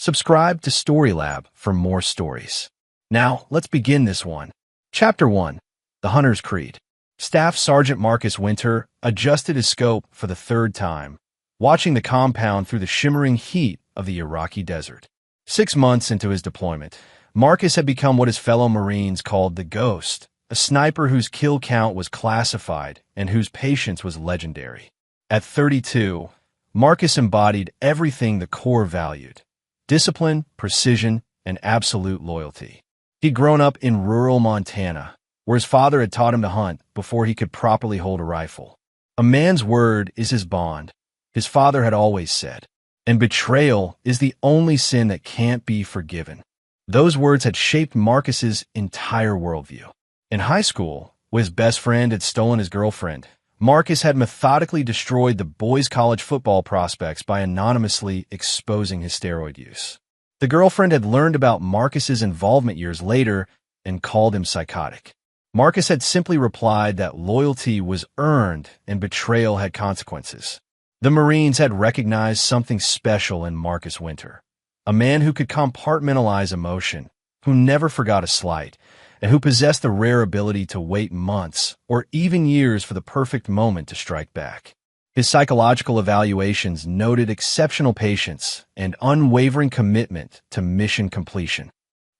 Subscribe to StoryLab for more stories. Now, let's begin this one. Chapter 1. The Hunter's Creed. Staff Sergeant Marcus Winter adjusted his scope for the third time, watching the compound through the shimmering heat of the Iraqi desert. 6 months into his deployment, Marcus had become what his fellow Marines called the Ghost, a sniper whose kill count was classified and whose patience was legendary. At 32, Marcus embodied everything the Corps valued: discipline, precision, and absolute loyalty. He'd grown up in rural Montana, where his father had taught him to hunt before he could properly hold a rifle. A man's word is his bond, his father had always said, and betrayal is the only sin that can't be forgiven. Those words had shaped Marcus's entire worldview. In high school, when his best friend had stolen his girlfriend, Marcus had methodically destroyed the boys' college football prospects by anonymously exposing his steroid use. The girlfriend had learned about Marcus's involvement years later and called him psychotic. Marcus had simply replied that loyalty was earned and betrayal had consequences. The Marines had recognized something special in Marcus Winter, a man who could compartmentalize emotion, who never forgot a slight, and who possessed the rare ability to wait months or even years for the perfect moment to strike back. His psychological evaluations noted exceptional patience and unwavering commitment to mission completion.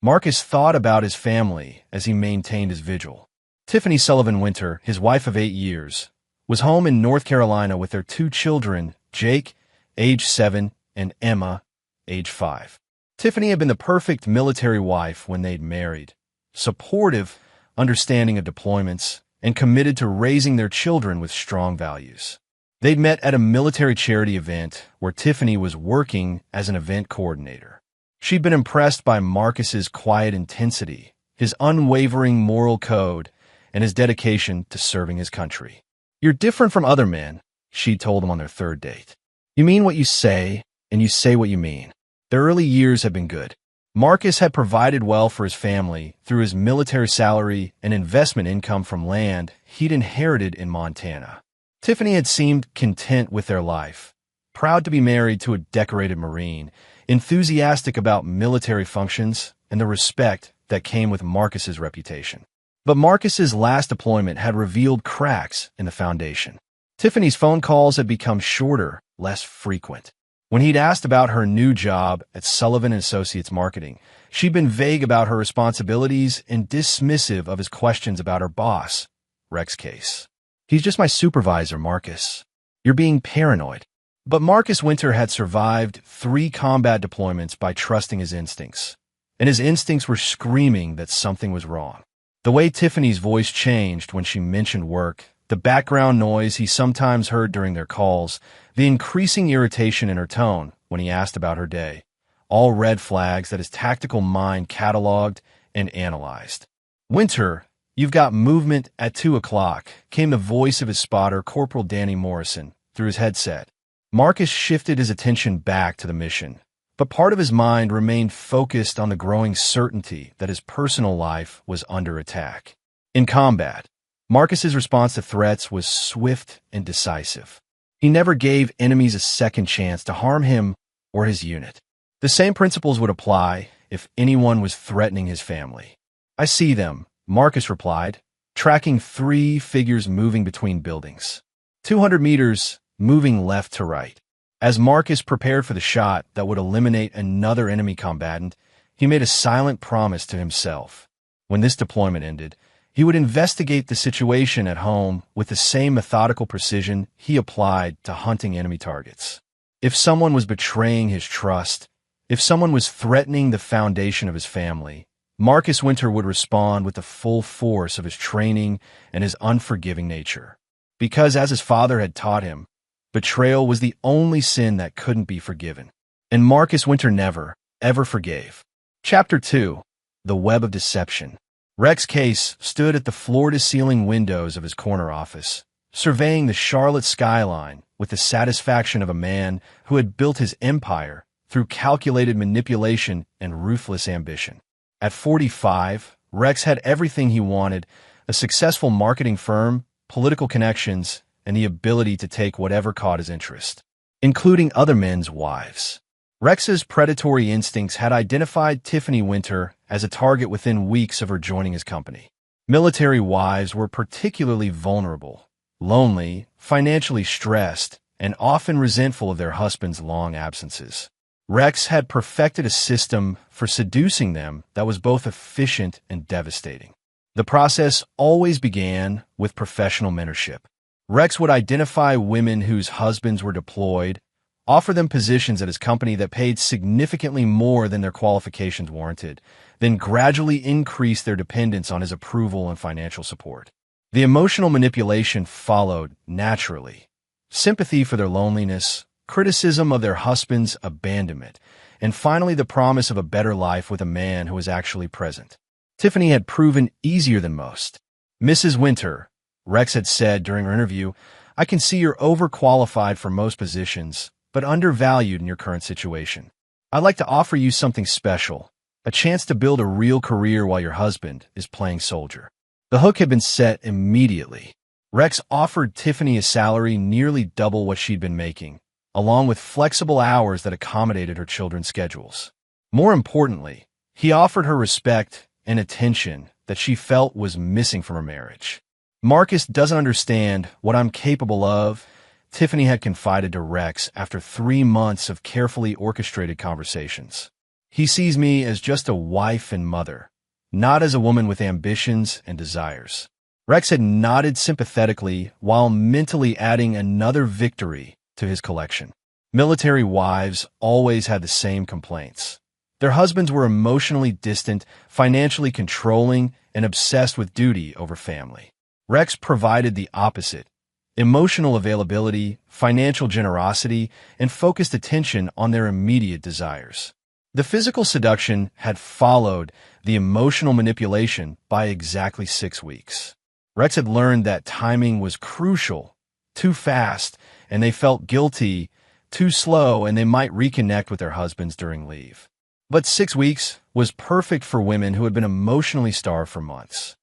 Marcus thought about his family as he maintained his vigil. Tiffany Sullivan Winter, his wife of 8 years, was home in North Carolina with their 2 children, Jake, age 7, and Emma, age 5. Tiffany had been the perfect military wife when they'd married, supportive, understanding of deployments, and committed to raising their children with strong values. They'd met at a military charity event where Tiffany was working as an event coordinator. She'd been impressed by Marcus's quiet intensity, his unwavering moral code, and his dedication to serving his country. "You're different from other men," she told him on their third date. "You mean what you say, and you say what you mean." Their early years had been good. Marcus had provided well for his family through his military salary and investment income from land he'd inherited in Montana. Tiffany had seemed content with their life, proud to be married to a decorated Marine, enthusiastic about military functions and the respect that came with Marcus's reputation. But Marcus's last deployment had revealed cracks in the foundation. Tiffany's phone calls had become shorter, less frequent. When he'd asked about her new job at Sullivan & Associates Marketing, she'd been vague about her responsibilities and dismissive of his questions about her boss, Rex Case. "He's just my supervisor, Marcus. You're being paranoid." But Marcus Winter had survived 3 combat deployments by trusting his instincts, and his instincts were screaming that something was wrong. The way Tiffany's voice changed when she mentioned work, the background noise he sometimes heard during their calls, the increasing irritation in her tone when he asked about her day, all red flags that his tactical mind cataloged and analyzed. "Winter, you've got movement at 2 o'clock, came the voice of his spotter, Corporal Danny Morrison, through his headset. Marcus shifted his attention back to the mission, but part of his mind remained focused on the growing certainty that his personal life was under attack. In combat, Marcus's response to threats was swift and decisive. He never gave enemies a second chance to harm him or his unit. The same principles would apply if anyone was threatening his family. "I see them," Marcus replied, tracking 3 figures moving between buildings. 200 meters, moving left to right. As Marcus prepared for the shot that would eliminate another enemy combatant, he made a silent promise to himself. When this deployment ended, he would investigate the situation at home with the same methodical precision he applied to hunting enemy targets. If someone was betraying his trust, if someone was threatening the foundation of his family, Marcus Winter would respond with the full force of his training and his unforgiving nature. Because, as his father had taught him, betrayal was the only sin that couldn't be forgiven. And Marcus Winter never, ever forgave. Chapter 2. The Web of Deception. Rex Case stood at the floor-to-ceiling windows of his corner office, surveying the Charlotte skyline with the satisfaction of a man who had built his empire through calculated manipulation and ruthless ambition. At 45, Rex had everything he wanted: a successful marketing firm, political connections, and the ability to take whatever caught his interest, including other men's wives. Rex's predatory instincts had identified Tiffany Winter as a target within weeks of her joining his company. Military wives were particularly vulnerable, lonely, financially stressed, and often resentful of their husbands' long absences. Rex had perfected a system for seducing them that was both efficient and devastating. The process always began with professional mentorship. Rex would identify women whose husbands were deployed, offer them positions at his company that paid significantly more than their qualifications warranted, then gradually increase their dependence on his approval and financial support. The emotional manipulation followed naturally. Sympathy for their loneliness, criticism of their husband's abandonment, and finally the promise of a better life with a man who was actually present. Tiffany had proven easier than most. "Mrs. Winter," Rex had said during her interview, "I can see you're overqualified for most positions, but undervalued in your current situation. I'd like to offer you something special, a chance to build a real career while your husband is playing soldier." The hook had been set immediately. Rex offered Tiffany a salary nearly double what she'd been making, along with flexible hours that accommodated her children's schedules. More importantly, he offered her respect and attention that she felt was missing from her marriage. "Marcus doesn't understand what I'm capable of," Tiffany had confided to Rex after 3 months of carefully orchestrated conversations. "He sees me as just a wife and mother, not as a woman with ambitions and desires." Rex had nodded sympathetically while mentally adding another victory to his collection. Military wives always had the same complaints. Their husbands were emotionally distant, financially controlling, and obsessed with duty over family. Rex provided the opposite: emotional availability, financial generosity, and focused attention on their immediate desires. The physical seduction had followed the emotional manipulation by exactly 6 weeks. Rex had learned that timing was crucial. Too fast, and they felt guilty; too slow, and they might reconnect with their husbands during leave. But 6 weeks was perfect for women who had been emotionally starved for months.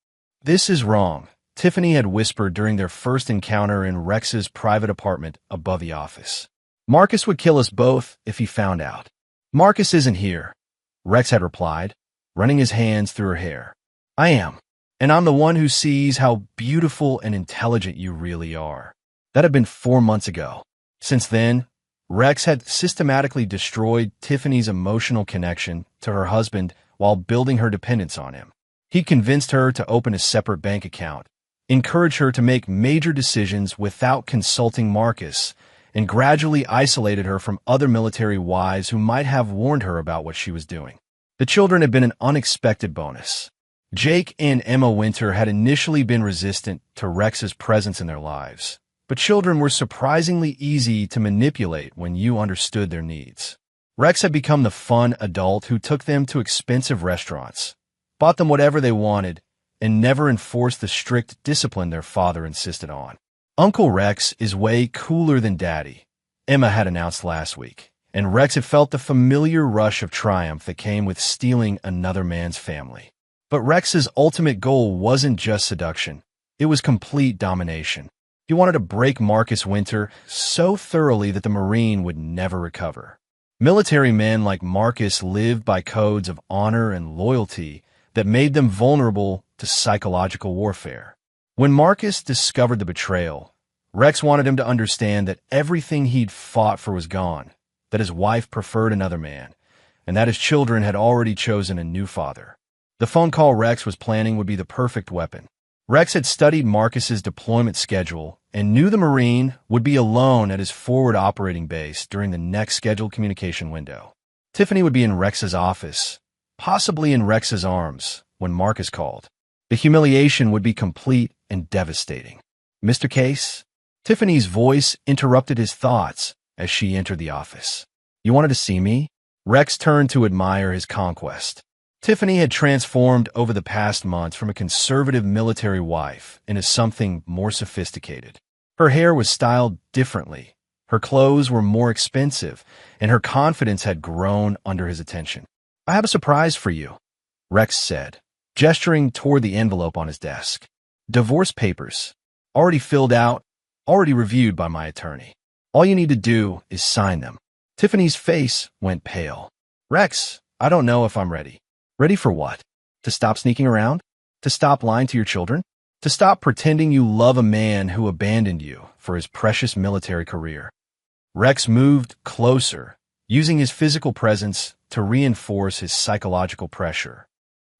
"This is wrong," Tiffany had whispered during their first encounter in Rex's private apartment above the office. "Marcus would kill us both if he found out." "Marcus isn't here," Rex had replied, running his hands through her hair. "I am, and I'm the one who sees how beautiful and intelligent you really are." That had been 4 months ago. Since then, Rex had systematically destroyed Tiffany's emotional connection to her husband while building her dependence on him. He convinced her to open a separate bank account, encouraged her to make major decisions without consulting Marcus, and gradually isolated her from other military wives who might have warned her about what she was doing. The children had been an unexpected bonus. Jake and Emma Winter had initially been resistant to Rex's presence in their lives, but children were surprisingly easy to manipulate when you understood their needs. Rex had become the fun adult who took them to expensive restaurants, bought them whatever they wanted, and never enforced the strict discipline their father insisted on. "Uncle Rex is way cooler than Daddy," Emma had announced last week, and Rex had felt the familiar rush of triumph that came with stealing another man's family. But Rex's ultimate goal wasn't just seduction. It was complete domination. He wanted to break Marcus Winter so thoroughly that the Marine would never recover. Military men like Marcus lived by codes of honor and loyalty that made them vulnerable to psychological warfare. When Marcus discovered the betrayal, Rex wanted him to understand that everything he'd fought for was gone, that his wife preferred another man, and that his children had already chosen a new father. The phone call Rex was planning would be the perfect weapon. Rex had studied Marcus's deployment schedule and knew the Marine would be alone at his forward operating base during the next scheduled communication window. Tiffany would be in Rex's office, possibly in Rex's arms, when Marcus called. The humiliation would be complete and devastating. "Mr. Case?" Tiffany's voice interrupted his thoughts as she entered the office. "You wanted to see me?" Rex turned to admire his conquest. Tiffany had transformed over the past months from a conservative military wife into something more sophisticated. Her hair was styled differently, her clothes were more expensive, and her confidence had grown under his attention. "I have a surprise for you," Rex said, gesturing toward the envelope on his desk. "Divorce papers. Already filled out, already reviewed by my attorney. All you need to do is sign them." Tiffany's face went pale. Rex, I don't know if I'm ready. Ready for what? To stop sneaking around? To stop lying to your children? To stop pretending you love a man who abandoned you for his precious military career? Rex moved closer, using his physical presence to reinforce his psychological pressure.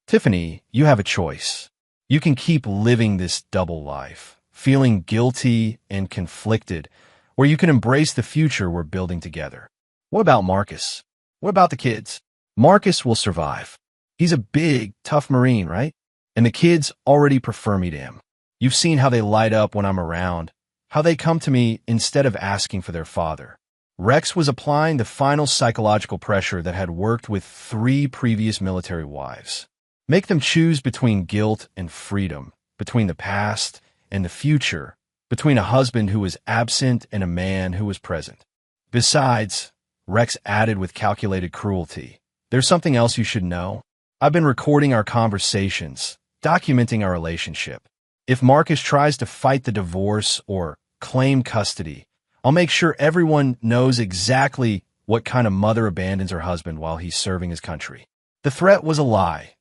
Tiffany, you have a choice. You can keep living this double life, feeling guilty and conflicted, or you can embrace the future we're building together. What about Marcus? What about the kids? Marcus will survive. He's a big, tough Marine, right? And the kids already prefer me to him. You've seen how they light up when I'm around, how they come to me instead of asking for their father. Rex was applying the final psychological pressure that had worked with 3 previous military wives. Make them choose between guilt and freedom, between the past and the future, between a husband who was absent and a man who was present. Besides, Rex added with calculated cruelty, there's something else you should know. I've been recording our conversations, documenting our relationship. If Marcus tries to fight the divorce or claim custody, I'll make sure everyone knows exactly what kind of mother abandons her husband while he's serving his country. The threat was a lie.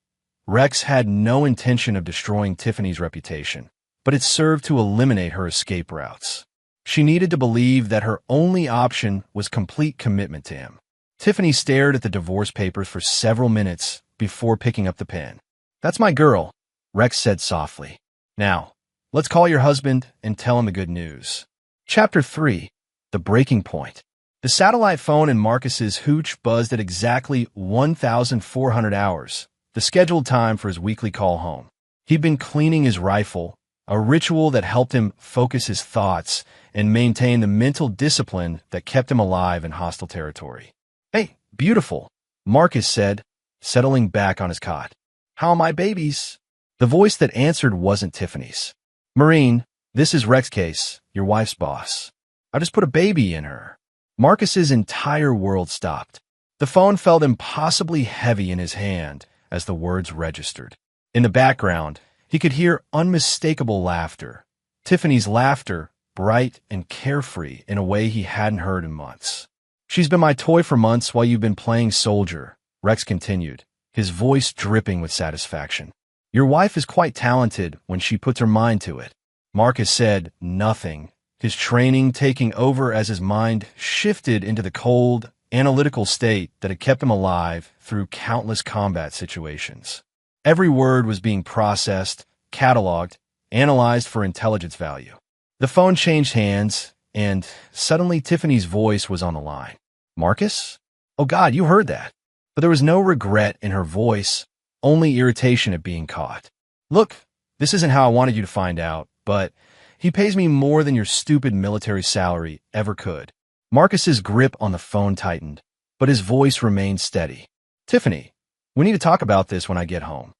Rex had no intention of destroying Tiffany's reputation, but it served to eliminate her escape routes. She needed to believe that her only option was complete commitment to him. Tiffany stared at the divorce papers for several minutes before picking up the pen. That's my girl, Rex said softly. Now, let's call your husband and tell him the good news. Chapter 3. The Breaking Point. The satellite phone in Marcus's hooch buzzed at exactly 1,400 hours, the scheduled time for his weekly call home. He'd been cleaning his rifle, a ritual that helped him focus his thoughts and maintain the mental discipline that kept him alive in hostile territory. Hey, beautiful, Marcus said, settling back on his cot. How are my babies? The voice that answered wasn't Tiffany's. Marine, this is Rex Case, your wife's boss. I just put a baby in her. Marcus's entire world stopped. The phone felt impossibly heavy in his hand as the words registered. In the background, he could hear unmistakable laughter. Tiffany's laughter, bright and carefree in a way he hadn't heard in months. She's been my toy for months while you've been playing soldier, Rex continued, his voice dripping with satisfaction. Your wife is quite talented when she puts her mind to it. Marcus said nothing, his training taking over as his mind shifted into the cold, analytical state that had kept him alive through countless combat situations. Every word was being processed, cataloged, analyzed for intelligence value. The phone changed hands, and suddenly Tiffany's voice was on the line. Marcus? Oh God, you heard that. But there was no regret in her voice, only irritation at being caught. Look, this isn't how I wanted you to find out, but he pays me more than your stupid military salary ever could. Marcus's grip on the phone tightened, but his voice remained steady. Tiffany, we need to talk about this when I get home.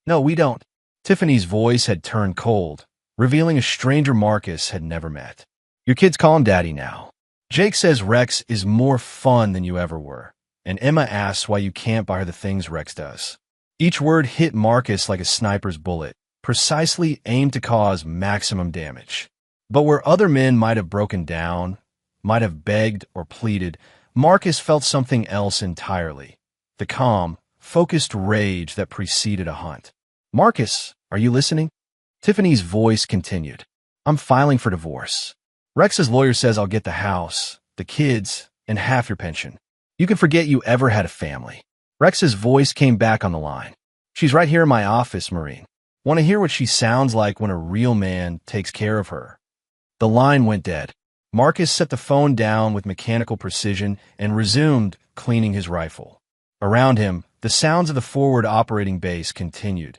No, we don't. Tiffany's voice had turned cold, revealing a stranger Marcus had never met. Your kids call him Daddy now. Jake says Rex is more fun than you ever were, and Emma asks why you can't buy her the things Rex does. Each word hit Marcus like a sniper's bullet, precisely aimed to cause maximum damage. But where other men might have broken down, might have begged or pleaded, Marcus felt something else entirely. The calm, focused rage that preceded a hunt. Marcus, are you listening? Tiffany's voice continued. I'm filing for divorce. Rex's lawyer says I'll get the house, the kids, and half your pension. You can forget you ever had a family. Rex's voice came back on the line. She's right here in my office, Marine. Want to hear what she sounds like when a real man takes care of her? The line went dead. Marcus set the phone down with mechanical precision and resumed cleaning his rifle. Around him, the sounds of the forward operating base continued.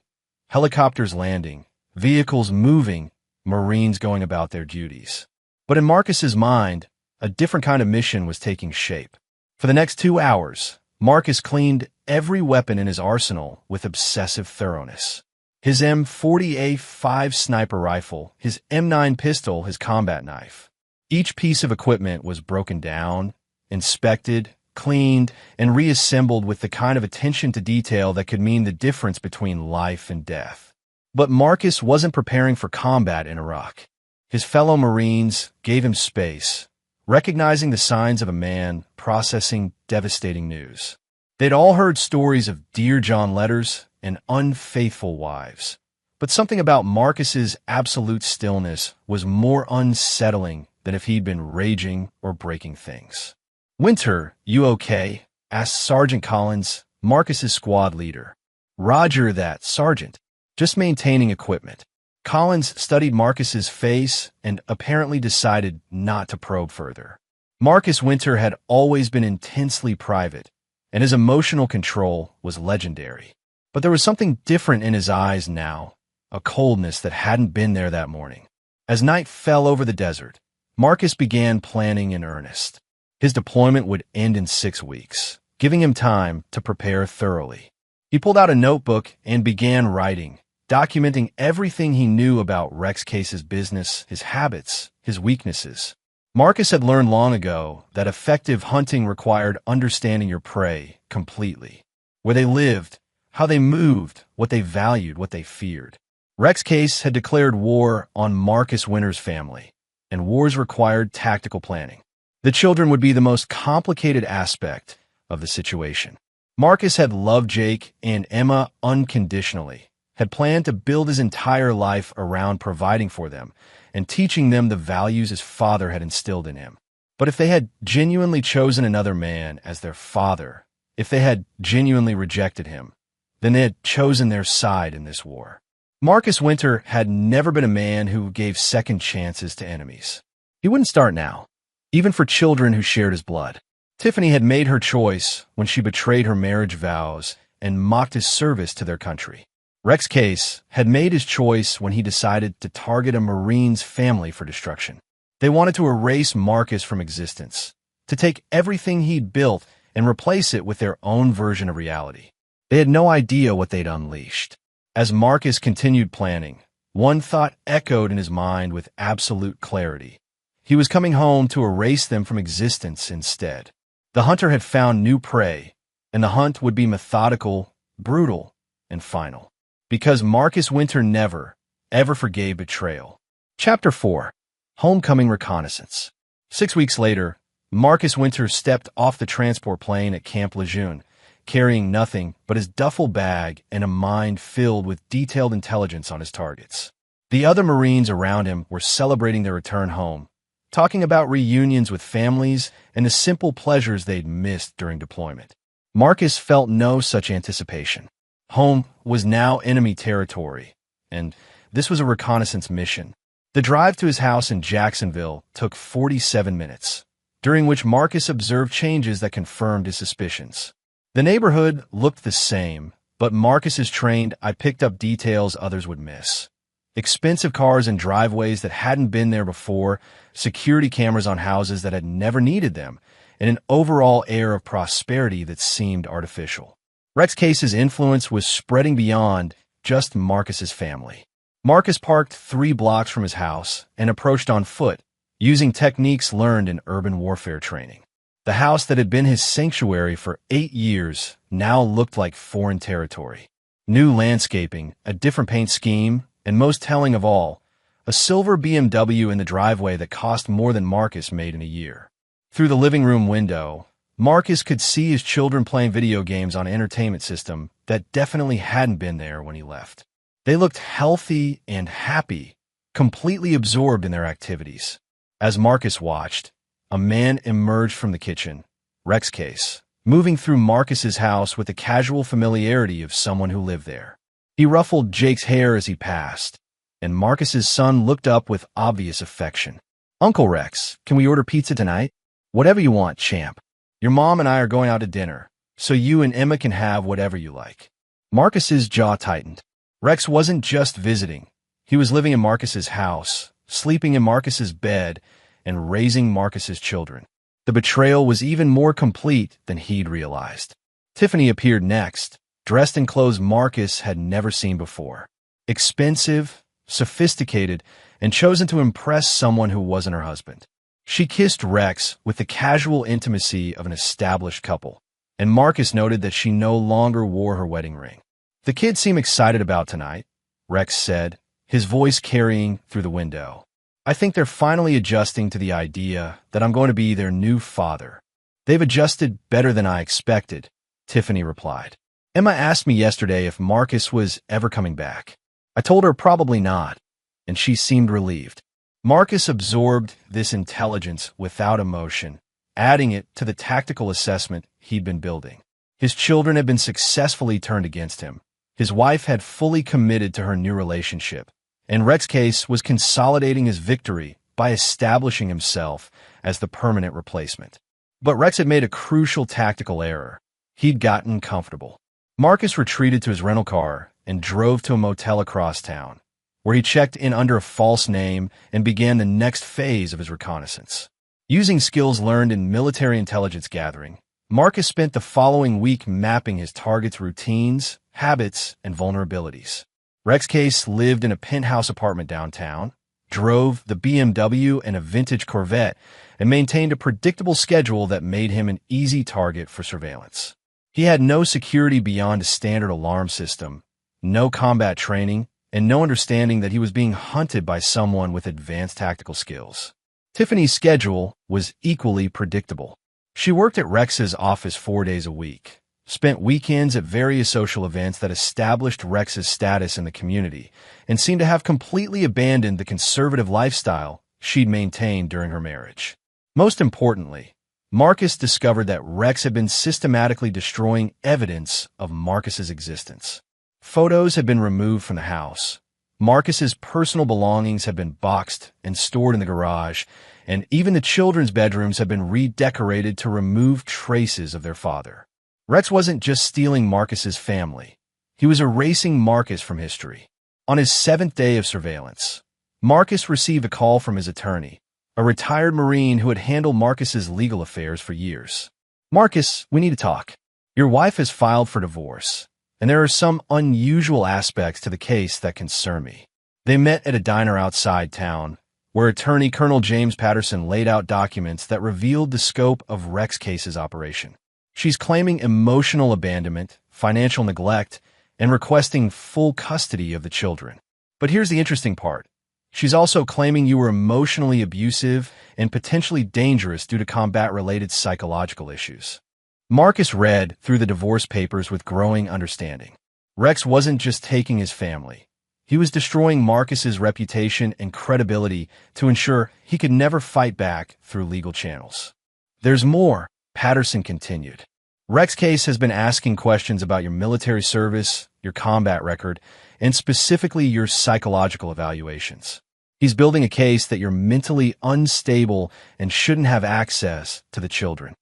Helicopters landing, vehicles moving, Marines going about their duties. But in Marcus's mind, a different kind of mission was taking shape. For the next 2 hours, Marcus cleaned every weapon in his arsenal with obsessive thoroughness. His M40A5 sniper rifle, his M9 pistol, his combat knife. Each piece of equipment was broken down, inspected, cleaned, and reassembled with the kind of attention to detail that could mean the difference between life and death. But Marcus wasn't preparing for combat in Iraq. His fellow Marines gave him space, recognizing the signs of a man processing devastating news. They'd all heard stories of Dear John letters and unfaithful wives. But something about Marcus's absolute stillness was more unsettling than if he'd been raging or breaking things. "Winter, you okay?" asked Sergeant Collins, Marcus's squad leader. "Roger that, Sergeant. Just maintaining equipment." Collins studied Marcus's face and apparently decided not to probe further. Marcus Winter had always been intensely private, and his emotional control was legendary. But there was something different in his eyes now, a coldness that hadn't been there that morning. As night fell over the desert, Marcus began planning in earnest. His deployment would end in 6 weeks, giving him time to prepare thoroughly. He pulled out a notebook and began writing, documenting everything he knew about Rex Case's business, his habits, his weaknesses. Marcus had learned long ago that effective hunting required understanding your prey completely. Where they lived, how they moved, what they valued, what they feared. Rex Case had declared war on Marcus Winter's family, and wars required tactical planning. The children would be the most complicated aspect of the situation. Marcus had loved Jake and Emma unconditionally, had planned to build his entire life around providing for them and teaching them the values his father had instilled in him. But if they had genuinely chosen another man as their father, if they had genuinely rejected him, then they had chosen their side in this war. Marcus Winter had never been a man who gave second chances to enemies. He wouldn't start now, even for children who shared his blood. Tiffany had made her choice when she betrayed her marriage vows and mocked his service to their country. Rex Case had made his choice when he decided to target a Marine's family for destruction. They wanted to erase Marcus from existence, to take everything he'd built and replace it with their own version of reality. They had no idea what they'd unleashed. As Marcus continued planning, one thought echoed in his mind with absolute clarity. He was coming home to erase them from existence instead. The hunter had found new prey, and the hunt would be methodical, brutal, and final. Because Marcus Winter never, ever forgave betrayal. Chapter 4. Homecoming Reconnaissance. 6 weeks later, Marcus Winter stepped off the transport plane at Camp Lejeune, carrying nothing but his duffel bag and a mind filled with detailed intelligence on his targets. The other Marines around him were celebrating their return home, talking about reunions with families and the simple pleasures they'd missed during deployment. Marcus felt no such anticipation. Home was now enemy territory, and this was a reconnaissance mission. The drive to his house in Jacksonville took 47 minutes, during which Marcus observed changes that confirmed his suspicions. The neighborhood looked the same, but Marcus's trained eye picked up details others would miss. Expensive cars in driveways that hadn't been there before, security cameras on houses that had never needed them, and an overall air of prosperity that seemed artificial. Rex Case's influence was spreading beyond just Marcus's family. Marcus parked 3 blocks from his house and approached on foot, using techniques learned in urban warfare training. The house that had been his sanctuary for 8 years now looked like foreign territory. New landscaping, a different paint scheme, and most telling of all, a silver BMW in the driveway that cost more than Marcus made in a year. Through the living room window, Marcus could see his children playing video games on an entertainment system that definitely hadn't been there when he left. They looked healthy and happy, completely absorbed in their activities. As Marcus watched, a man emerged from the kitchen, Rex Case, moving through Marcus's house with the casual familiarity of someone who lived there. He ruffled Jake's hair as he passed, and Marcus's son looked up with obvious affection. "Uncle Rex, can we order pizza tonight?" "Whatever you want, champ. Your mom and I are going out to dinner, so you and Emma can have whatever you like." Marcus's jaw tightened. Rex wasn't just visiting. He was living in Marcus's house, sleeping in Marcus's bed, and raising Marcus's children. The betrayal was even more complete than he'd realized. Tiffany appeared next, dressed in clothes Marcus had never seen before. Expensive, sophisticated, and chosen to impress someone who wasn't her husband. She kissed Rex with the casual intimacy of an established couple, and Marcus noted that she no longer wore her wedding ring. "The kids seem excited about tonight," Rex said, his voice carrying through the window. I think they're finally adjusting to the idea that I'm going to be their new father. They've adjusted better than I expected, Tiffany replied. Emma asked me yesterday if Marcus was ever coming back. I told her probably not, and she seemed relieved. Marcus absorbed this intelligence without emotion, adding it to the tactical assessment he'd been building. His children had been successfully turned against him. His wife had fully committed to her new relationship, and Rex Case was consolidating his victory by establishing himself as the permanent replacement. But Rex had made a crucial tactical error. He'd gotten comfortable. Marcus retreated to his rental car and drove to a motel across town, where he checked in under a false name and began the next phase of his reconnaissance. Using skills learned in military intelligence gathering, Marcus spent the following week mapping his target's routines, habits, and vulnerabilities. Rex Case lived in a penthouse apartment downtown, drove the BMW and a vintage Corvette, and maintained a predictable schedule that made him an easy target for surveillance. He had no security beyond a standard alarm system, no combat training, and no understanding that he was being hunted by someone with advanced tactical skills. Tiffany's schedule was equally predictable. She worked at Rex's office 4 days a week, spent weekends at various social events that established Rex's status in the community, and seemed to have completely abandoned the conservative lifestyle she'd maintained during her marriage. Most importantly, Marcus discovered that Rex had been systematically destroying evidence of Marcus's existence. Photos had been removed from the house. Marcus's personal belongings had been boxed and stored in the garage, and even the children's bedrooms had been redecorated to remove traces of their father. Rex wasn't just stealing Marcus's family. He was erasing Marcus from history. On his 7th day of surveillance, Marcus received a call from his attorney, a retired Marine who had handled Marcus's legal affairs for years. Marcus, we need to talk. Your wife has filed for divorce, and there are some unusual aspects to the case that concern me. They met at a diner outside town, where attorney Colonel James Patterson laid out documents that revealed the scope of Rex Case's operation. She's claiming emotional abandonment, financial neglect, and requesting full custody of the children. But here's the interesting part. She's also claiming you were emotionally abusive and potentially dangerous due to combat-related psychological issues. Marcus read through the divorce papers with growing understanding. Rex wasn't just taking his family. He was destroying Marcus's reputation and credibility to ensure he could never fight back through legal channels. There's more, Patterson continued. Rex Case has been asking questions about your military service, your combat record, and specifically your psychological evaluations. He's building a case that you're mentally unstable and shouldn't have access to the children.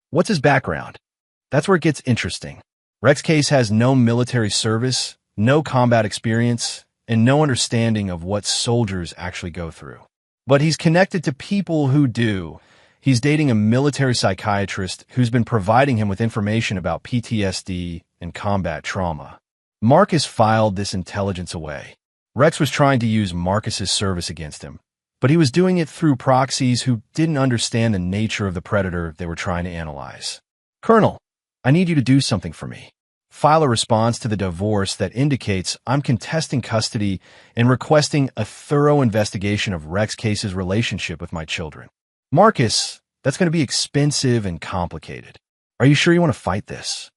What's his background? That's where it gets interesting. Rex Case has no military service, no combat experience, and no understanding of what soldiers actually go through. But he's connected to people who do. He's dating a military psychiatrist who's been providing him with information about PTSD and combat trauma. Marcus filed this intelligence away. Rex was trying to use Marcus's service against him, but he was doing it through proxies who didn't understand the nature of the predator they were trying to analyze. Colonel, I need you to do something for me. File a response to the divorce that indicates I'm contesting custody and requesting a thorough investigation of Rex Case's relationship with my children. Marcus, that's going to be expensive and complicated. Are you sure you want to fight this?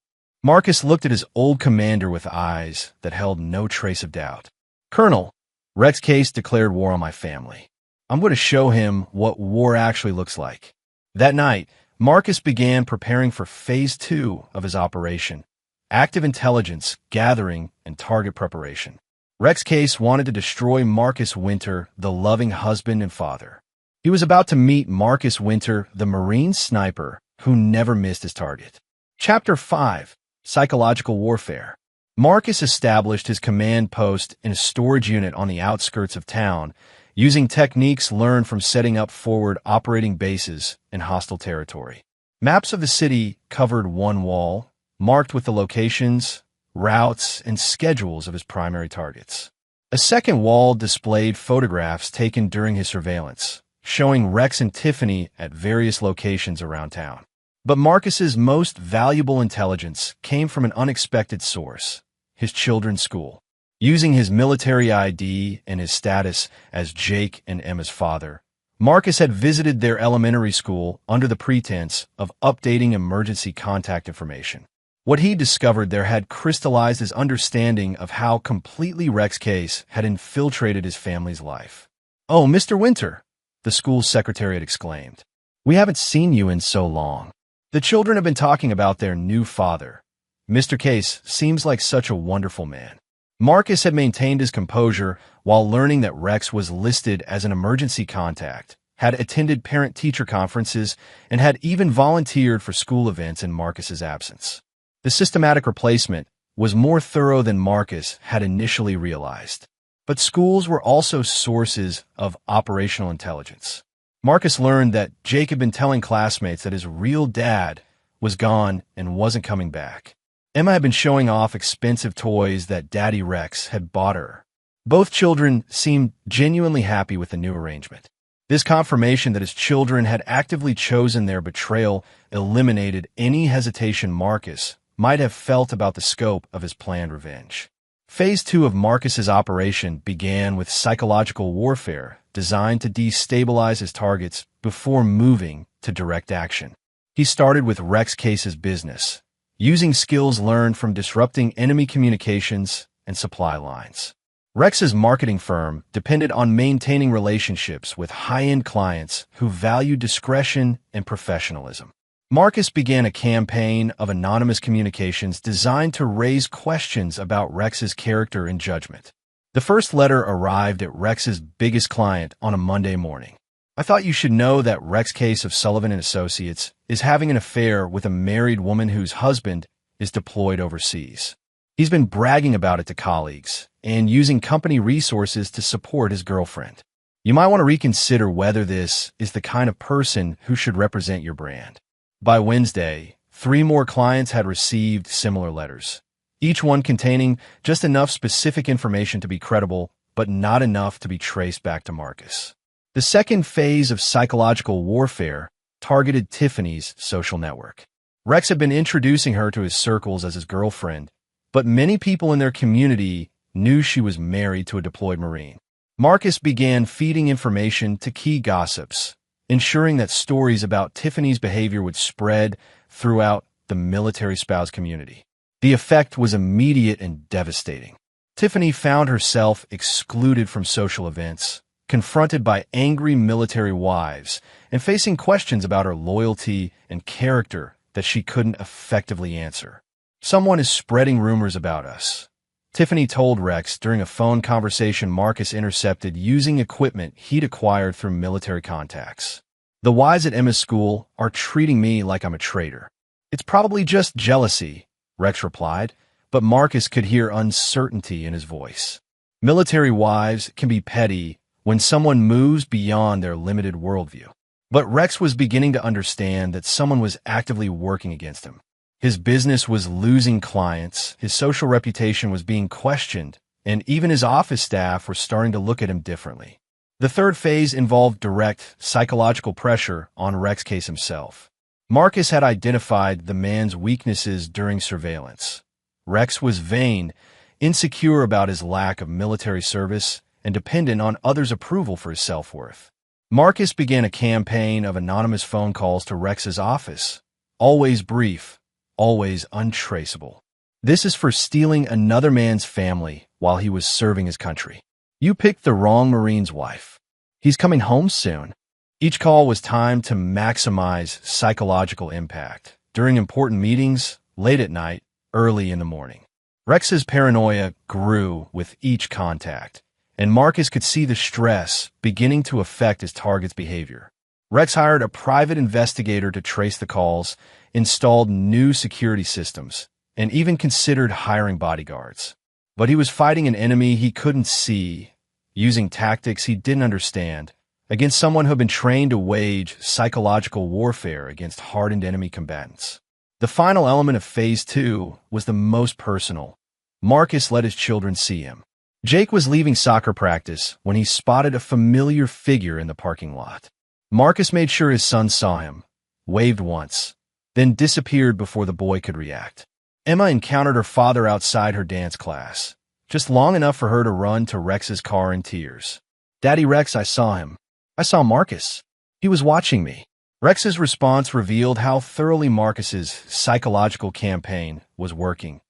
Marcus looked at his old commander with eyes that held no trace of doubt. Colonel, Rex Case declared war on my family. I'm going to show him what war actually looks like. That night, Marcus began preparing for Phase 2 of his operation. Active intelligence, gathering, and target preparation. Rex Case wanted to destroy Marcus Winter, the loving husband and father. He was about to meet Marcus Winter, the Marine sniper who never missed his target. Chapter 5, Psychological Warfare. Marcus established his command post in a storage unit on the outskirts of town, using techniques learned from setting up forward operating bases in hostile territory. Maps of the city covered one wall, marked with the locations, routes, and schedules of his primary targets. A second wall displayed photographs taken during his surveillance, showing Rex and Tiffany at various locations around town. But Marcus's most valuable intelligence came from an unexpected source, his children's school. Using his military ID and his status as Jake and Emma's father, Marcus had visited their elementary school under the pretense of updating emergency contact information. What he discovered there had crystallized his understanding of how completely Rex's case had infiltrated his family's life. "Oh, Mr. Winter," the school's secretary had exclaimed. "We haven't seen you in so long. The children have been talking about their new father. Mr. Case seems like such a wonderful man." Marcus had maintained his composure while learning that Rex was listed as an emergency contact, had attended parent-teacher conferences, and had even volunteered for school events in Marcus's absence. The systematic replacement was more thorough than Marcus had initially realized. But schools were also sources of operational intelligence. Marcus learned that Jake had been telling classmates that his real dad was gone and wasn't coming back. Emma had been showing off expensive toys that Daddy Rex had bought her. Both children seemed genuinely happy with the new arrangement. This confirmation that his children had actively chosen their betrayal eliminated any hesitation Marcus might have felt about the scope of his planned revenge. Phase 2 of Marcus's operation began with psychological warfare designed to destabilize his targets before moving to direct action. He started with Rex Case's business, using skills learned from disrupting enemy communications and supply lines. Rex's marketing firm depended on maintaining relationships with high-end clients who valued discretion and professionalism. Marcus began a campaign of anonymous communications designed to raise questions about Rex's character and judgment. The first letter arrived at Rex's biggest client on a Monday morning. "I thought you should know that Rex Case of Sullivan & Associates is having an affair with a married woman whose husband is deployed overseas. He's been bragging about it to colleagues and using company resources to support his girlfriend. You might want to reconsider whether this is the kind of person who should represent your brand." By Wednesday, 3 more clients had received similar letters, each one containing just enough specific information to be credible, but not enough to be traced back to Marcus. The second phase of psychological warfare targeted Tiffany's social network. Rex had been introducing her to his circles as his girlfriend, but many people in their community knew she was married to a deployed Marine. Marcus began feeding information to key gossips, ensuring that stories about Tiffany's behavior would spread throughout the military spouse community. The effect was immediate and devastating. Tiffany found herself excluded from social events, confronted by angry military wives, and facing questions about her loyalty and character that she couldn't effectively answer. "Someone is spreading rumors about us," Tiffany told Rex during a phone conversation Marcus intercepted using equipment he'd acquired through military contacts. "The wives at Emma's school are treating me like I'm a traitor." "It's probably just jealousy," Rex replied, but Marcus could hear uncertainty in his voice. Military wives can be petty when someone moves beyond their limited worldview. But Rex was beginning to understand that someone was actively working against him. His business was losing clients, his social reputation was being questioned, and even his office staff were starting to look at him differently. The third phase involved direct psychological pressure on Rex Case himself. Marcus had identified the man's weaknesses during surveillance. Rex was vain, insecure about his lack of military service, and dependent on others' approval for his self-worth. Marcus began a campaign of anonymous phone calls to Rex's office, always brief, always untraceable. "This is for stealing another man's family while he was serving his country. You picked the wrong Marine's wife. He's coming home soon." Each call was timed to maximize psychological impact during important meetings, late at night, early in the morning. Rex's paranoia grew with each contact, and Marcus could see the stress beginning to affect his target's behavior. Rex hired a private investigator to trace the calls, installed new security systems, and even considered hiring bodyguards. But he was fighting an enemy he couldn't see, using tactics he didn't understand, against someone who had been trained to wage psychological warfare against hardened enemy combatants. The final element of Phase 2 was the most personal. Marcus let his children see him. Jake was leaving soccer practice when he spotted a familiar figure in the parking lot. Marcus made sure his son saw him, waved once, then disappeared before the boy could react. Emma encountered her father outside her dance class, just long enough for her to run to Rex's car in tears. "Daddy Rex, I saw him. I saw Marcus. He was watching me." Rex's response revealed how thoroughly Marcus's psychological campaign was working.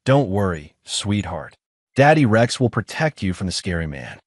"Don't worry, sweetheart. Daddy Rex will protect you from the scary man."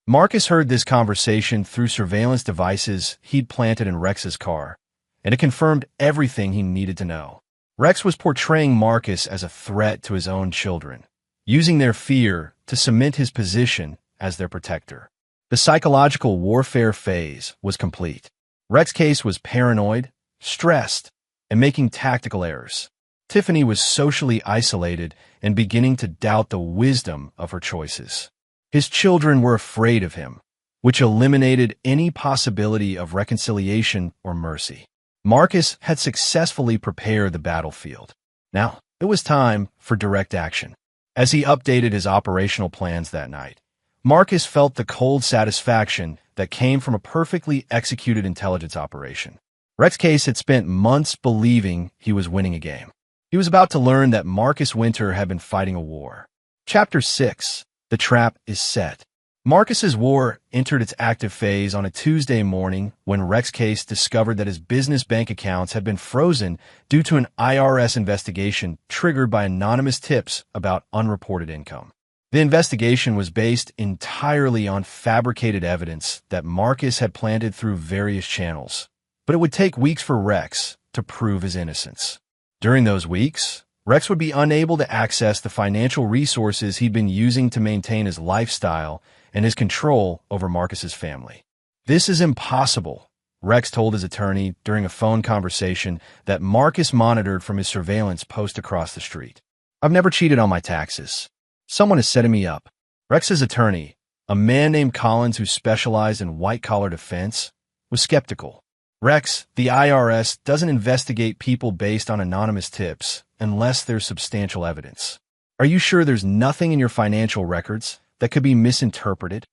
Marcus heard this conversation through surveillance devices he'd planted in Rex's car, and it confirmed everything he needed to know. Rex was portraying Marcus as a threat to his own children, using their fear to cement his position as their protector. The psychological warfare phase was complete. Rex Case was paranoid, stressed, and making tactical errors. Tiffany was socially isolated and beginning to doubt the wisdom of her choices. His children were afraid of him, which eliminated any possibility of reconciliation or mercy. Marcus had successfully prepared the battlefield. Now, it was time for direct action. As he updated his operational plans that night, Marcus felt the cold satisfaction that came from a perfectly executed intelligence operation. Rex Case had spent months believing he was winning a game. He was about to learn that Marcus Winter had been fighting a war. Chapter 6. The Trap is Set. Marcus's war entered its active phase on a Tuesday morning when Rex Case discovered that his business bank accounts had been frozen due to an IRS investigation triggered by anonymous tips about unreported income. The investigation was based entirely on fabricated evidence that Marcus had planted through various channels, but it would take weeks for Rex to prove his innocence. During those weeks, Rex would be unable to access the financial resources he'd been using to maintain his lifestyle and his control over Marcus's family. "This is impossible," Rex told his attorney during a phone conversation that Marcus monitored from his surveillance post across the street. "I've never cheated on my taxes. Someone is setting me up." Rex's attorney, a man named Collins who specialized in white-collar defense, was skeptical. "Rex, the IRS doesn't investigate people based on anonymous tips unless there's substantial evidence. Are you sure there's nothing in your financial records that could be misinterpreted?"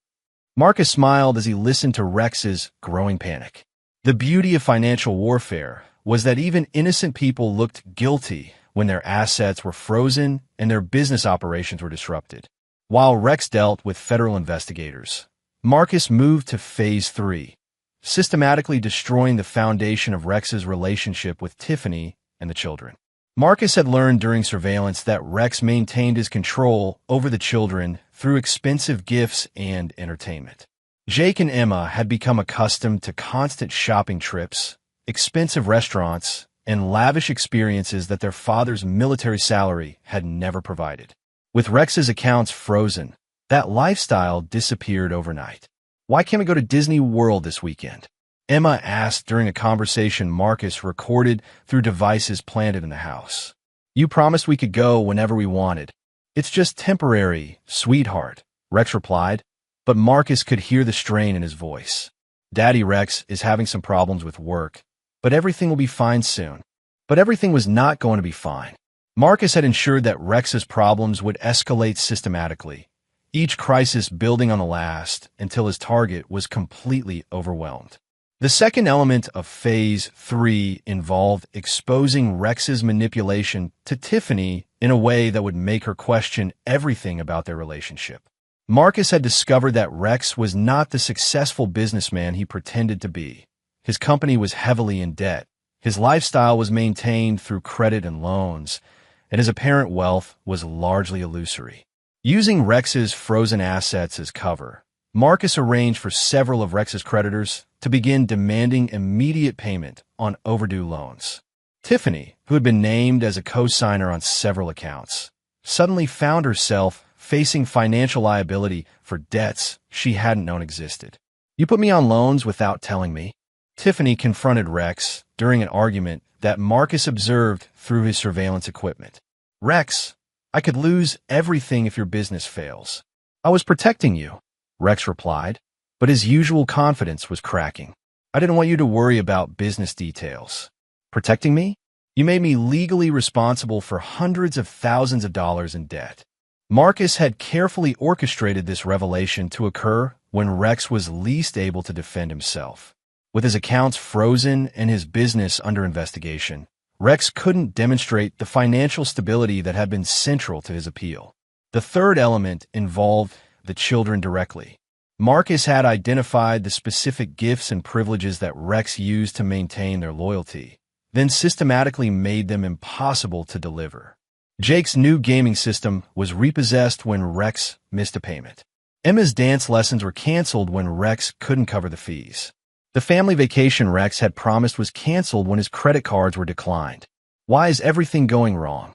Marcus smiled as he listened to Rex's growing panic. The beauty of financial warfare was that even innocent people looked guilty when their assets were frozen and their business operations were disrupted. While Rex dealt with federal investigators, Marcus moved to Phase 3, systematically destroying the foundation of Rex's relationship with Tiffany and the children. Marcus had learned during surveillance that Rex maintained his control over the children through expensive gifts and entertainment. Jake and Emma had become accustomed to constant shopping trips, expensive restaurants, and lavish experiences that their father's military salary had never provided. With Rex's accounts frozen, that lifestyle disappeared overnight. "Why can't we go to Disney World this weekend?" Emma asked during a conversation Marcus recorded through devices planted in the house. "You promised we could go whenever we wanted." "It's just temporary, sweetheart," Rex replied, but Marcus could hear the strain in his voice. "Daddy Rex is having some problems with work, but everything will be fine soon." But everything was not going to be fine. Marcus had ensured that Rex's problems would escalate systematically, each crisis building on the last until his target was completely overwhelmed. The second element of Phase 3 involved exposing Rex's manipulation to Tiffany in a way that would make her question everything about their relationship. Marcus had discovered that Rex was not the successful businessman he pretended to be. His company was heavily in debt. His lifestyle was maintained through credit and loans, and his apparent wealth was largely illusory. Using Rex's frozen assets as cover, Marcus arranged for several of Rex's creditors to begin demanding immediate payment on overdue loans. Tiffany, who had been named as a co-signer on several accounts, suddenly found herself facing financial liability for debts she hadn't known existed. "You put me on loans without telling me," Tiffany confronted Rex during an argument that Marcus observed through his surveillance equipment. "Rex, I could lose everything if your business fails." "I was protecting you," Rex replied, but his usual confidence was cracking. "I didn't want you to worry about business details." "Protecting me? You made me legally responsible for hundreds of thousands of dollars in debt." Marcus had carefully orchestrated this revelation to occur when Rex was least able to defend himself. With his accounts frozen and his business under investigation, Rex couldn't demonstrate the financial stability that had been central to his appeal. The third element involved the children directly. Marcus had identified the specific gifts and privileges that Rex used to maintain their loyalty, then systematically made them impossible to deliver. Jake's new gaming system was repossessed when Rex missed a payment. Emma's dance lessons were canceled when Rex couldn't cover the fees. The family vacation Rex had promised was canceled when his credit cards were declined. Why is everything going wrong?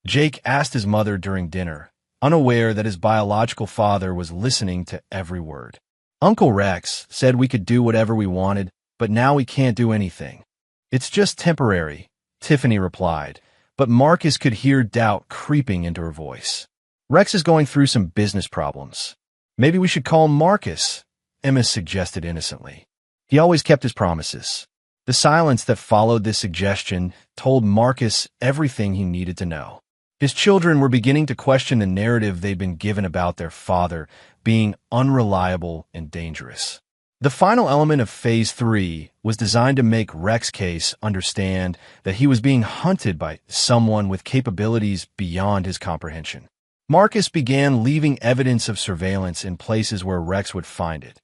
Jake asked his mother during dinner, unaware that his biological father was listening to every word. Uncle Rex said we could do whatever we wanted, but now we can't do anything. It's just temporary, Tiffany replied, but Marcus could hear doubt creeping into her voice. Rex is going through some business problems. Maybe we should call Marcus, Emma suggested innocently. He always kept his promises. The silence that followed this suggestion told Marcus everything he needed to know. His children were beginning to question the narrative they'd been given about their father being unreliable and dangerous. The final element of Phase 3 was designed to make Rex's case understand that he was being hunted by someone with capabilities beyond his comprehension. Marcus began leaving evidence of surveillance in places where Rex would find it.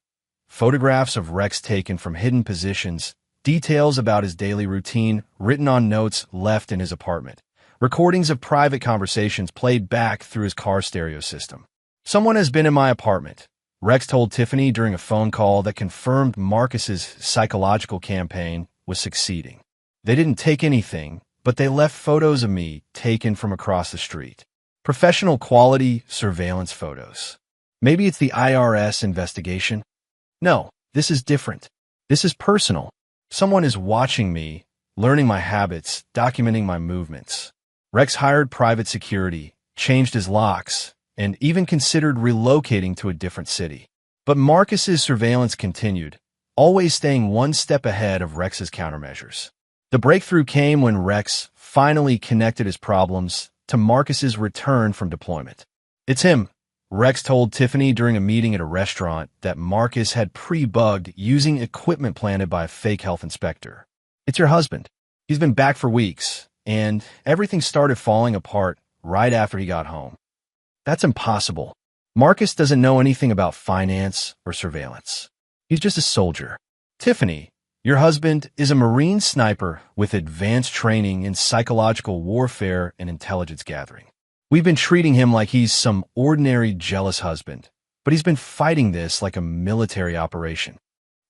Photographs of Rex taken from hidden positions, details about his daily routine written on notes left in his apartment, recordings of private conversations played back through his car stereo system. Someone has been in my apartment, Rex told Tiffany during a phone call that confirmed Marcus's psychological campaign was succeeding. They didn't take anything, but they left photos of me taken from across the street. Professional quality surveillance photos. Maybe it's the IRS investigation? No, this is different. This is personal. Someone is watching me, learning my habits, documenting my movements. Rex hired private security, changed his locks, and even considered relocating to a different city. But Marcus's surveillance continued, always staying one step ahead of Rex's countermeasures. The breakthrough came when Rex finally connected his problems to Marcus's return from deployment. It's him, Rex told Tiffany during a meeting at a restaurant that Marcus had pre-bugged using equipment planted by a fake health inspector. It's your husband. He's been back for weeks, and everything started falling apart right after he got home. That's impossible. Marcus doesn't know anything about finance or surveillance. He's just a soldier. Tiffany, your husband is a Marine sniper with advanced training in psychological warfare and intelligence gathering. We've been treating him like he's some ordinary jealous husband, but he's been fighting this like a military operation.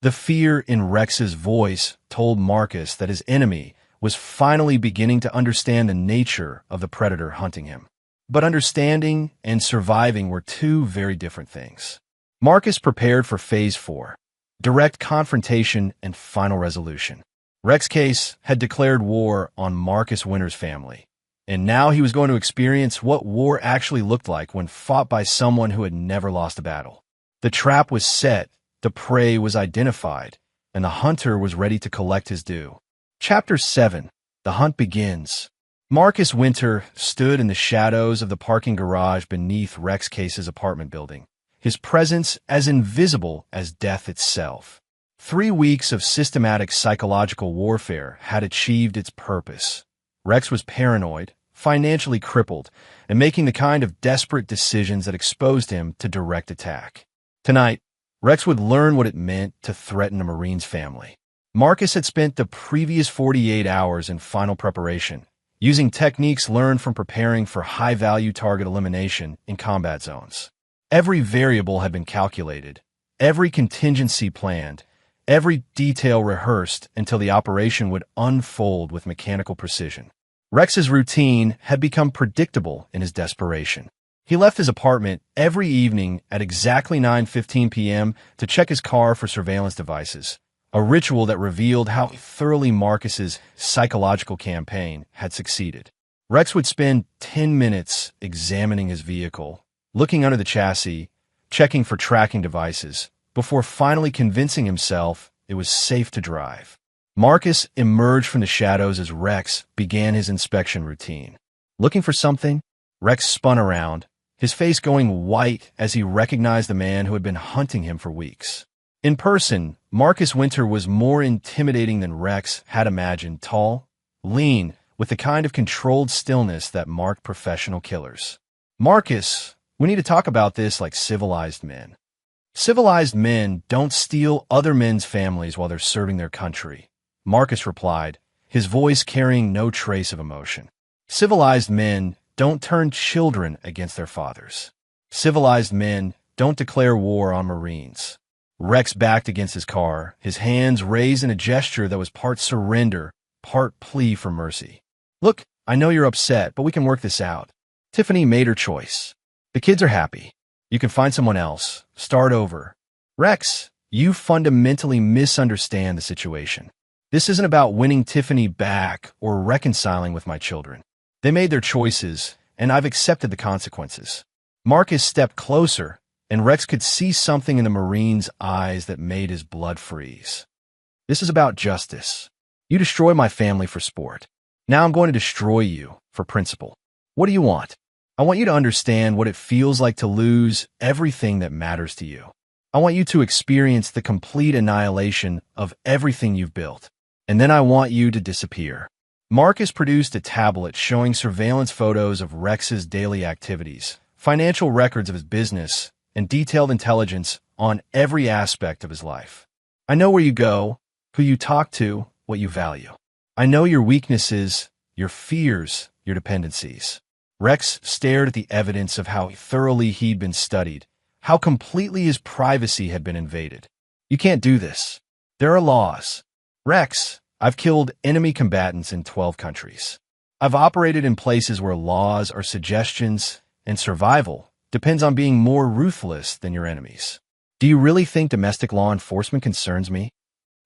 The fear in Rex's voice told Marcus that his enemy was finally beginning to understand the nature of the predator hunting him. But understanding and surviving were two very different things. Marcus prepared for Phase 4, direct confrontation and final resolution. Rex's case had declared war on Marcus Winter's family, and now he was going to experience what war actually looked like when fought by someone who had never lost a battle. The trap was set, the prey was identified, and the hunter was ready to collect his due. Chapter 7. The Hunt Begins. Marcus Winter stood in the shadows of the parking garage beneath Rex Case's apartment building, his presence as invisible as death itself. 3 weeks of systematic psychological warfare had achieved its purpose. Rex was paranoid, financially crippled, and making the kind of desperate decisions that exposed him to direct attack. Tonight, Rex would learn what it meant to threaten a Marine's family. Marcus had spent the previous 48 hours in final preparation, using techniques learned from preparing for high-value target elimination in combat zones. Every variable had been calculated, every contingency planned, every detail rehearsed until the operation would unfold with mechanical precision. Rex's routine had become predictable in his desperation. He left his apartment every evening at exactly 9:15 p.m. to check his car for surveillance devices, a ritual that revealed how thoroughly Marcus's psychological campaign had succeeded. Rex would spend 10 minutes examining his vehicle, looking under the chassis, checking for tracking devices, before finally convincing himself it was safe to drive. Marcus emerged from the shadows as Rex began his inspection routine. Looking for something, Rex spun around, his face going white as he recognized the man who had been hunting him for weeks. In person, Marcus Winter was more intimidating than Rex had imagined, tall, lean, with the kind of controlled stillness that marked professional killers. Marcus, We need to talk about this like civilized men. Civilized men don't steal other men's families while they're serving their country, Marcus replied, his voice carrying no trace of emotion. Civilized men don't turn children against their fathers. Civilized men don't declare war on Marines. Rex backed against his car, his hands raised in a gesture that was part surrender, part plea for mercy. Look, I know you're upset, but we can work this out. Tiffany made her choice. The kids are happy. You can find someone else. Start over. Rex, you fundamentally misunderstand the situation. This isn't about winning Tiffany back or reconciling with my children. They made their choices, and I've accepted the consequences. Marcus stepped closer, and Rex could see something in the Marine's eyes that made his blood freeze. This is about justice. You destroy my family for sport. Now I'm going to destroy you for principle. What do you want? I want you to understand what it feels like to lose everything that matters to you. I want you to experience the complete annihilation of everything you've built. And then I want you to disappear. Marcus produced a tablet showing surveillance photos of Rex's daily activities, financial records of his business, and detailed intelligence on every aspect of his life. I know where you go, who you talk to, what you value. I know your weaknesses, your fears, your dependencies. Rex stared at the evidence of how thoroughly he'd been studied, how completely his privacy had been invaded. You can't do this. There are laws. Rex, I've killed enemy combatants in 12 countries. I've operated in places where laws are suggestions and survival depends on being more ruthless than your enemies. Do you really think domestic law enforcement concerns me?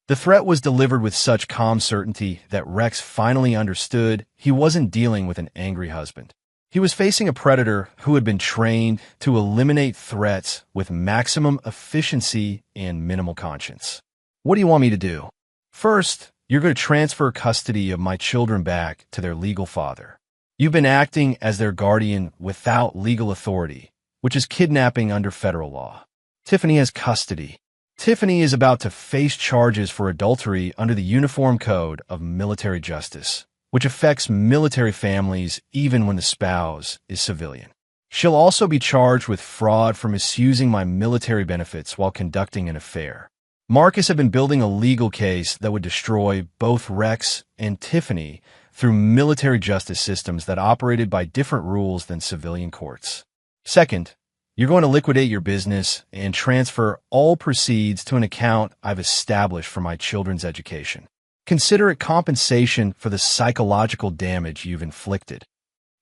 The threat was delivered with such calm certainty that Rex finally understood he wasn't dealing with an angry husband. He was facing a predator who had been trained to eliminate threats with maximum efficiency and minimal conscience. What do you want me to do? First, you're going to transfer custody of my children back to their legal father. You've been acting as their guardian without legal authority, which is kidnapping under federal law. Tiffany has custody. Tiffany is about to face charges for adultery under the Uniform Code of Military Justice, which affects military families even when the spouse is civilian. She'll also be charged with fraud for misusing my military benefits while conducting an affair. Marcus had been building a legal case that would destroy both Rex and Tiffany through military justice systems that operated by different rules than civilian courts. Second, you're going to liquidate your business and transfer all proceeds to an account I've established for my children's education. Consider it compensation for the psychological damage you've inflicted.